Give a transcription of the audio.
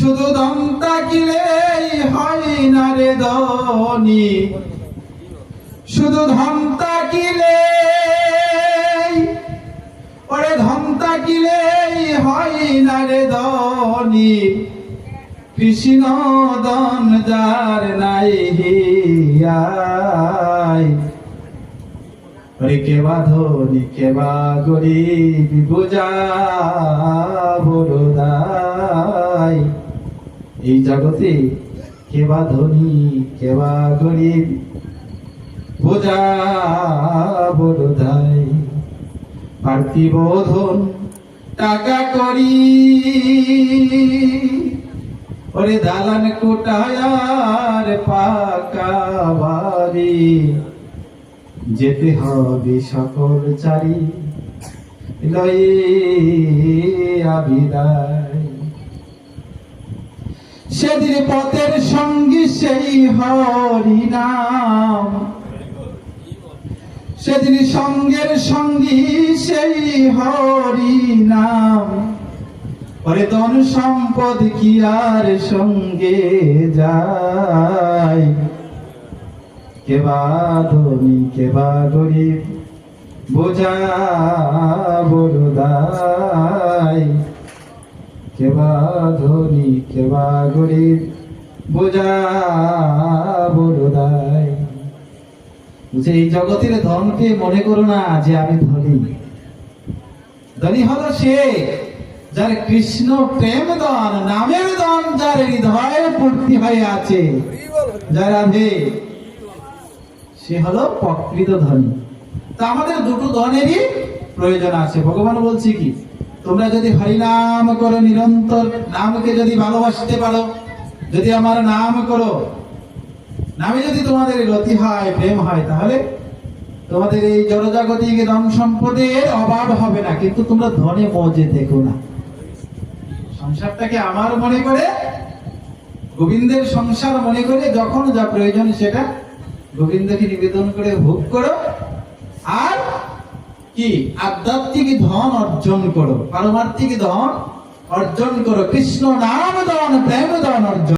শুধু ধন থাকিলেই হয় না রে ধনী, শুধু ধন থাকিলেই, ওরে ধন থাকিলেই হয় না রে ধনী। কৃষ্ণ ধন যার নাই হিয়ায়, ওরে কেবা ধনী কেবা গরিব বুঝা বড়দাই। এই জগতে কেবা ধনী কেবা গরিব বুঝা বড়দাই। পার্থিব ধন টাকা করি, ওরে দালান কোটায়ার পাকা বাড়ি। যেতে হবে সকল চারি লইয়া বিদায়। সেদিন পথের সঙ্গী সেই হরি নাম, সেদিন সঙ্গের সঙ্গী সেই হরি নাম। ওরে ধন সম্পদ কি আর সঙ্গে যায়, কেবা ধনী কেবা গরিব বোঝা বড়দাই। কেবা ধনী কেবা গরিব বোঝা বড়দাই। এই জগতের ধনকে মনে করো না যে আমি ধনী। ধনী হলো সে যার কৃষ্ণ প্রেম দান নামের দান যার হৃদয়ে পূর্তি হয়ে আছে, যার রাধে, সে হলো প্রকৃত ধনী। তা আমাদের দুটো ধনেরই প্রয়োজন আছে। ভগবান বলছে কি, তোমরা যদি হরিনাম করো, নিরন্তর নামকে যদি ভালোবাসতে পারো, যদি আমার নাম করো, নামে যদি তোমাদের গতি হয়, প্রেম হয়, তাহলে তোমাদের এই জড়জাগতিক ধন সম্পদের অভাব হবে না। কিন্তু তোমরা ধনে মজে দেখো না, সংসারটাকে আমার মনে করে, গোবিন্দের সংসার মনে করে যখন যা প্রয়োজন সেটা গোবিন্দকে নিবেদন করে ভোগ করো। আর কি আধ্যাত্মিক ধন অর্জন করো, পারমার্থিক ধন অর্জন করো, কৃষ্ণ নাম ধন প্রেম ধন অর্জন।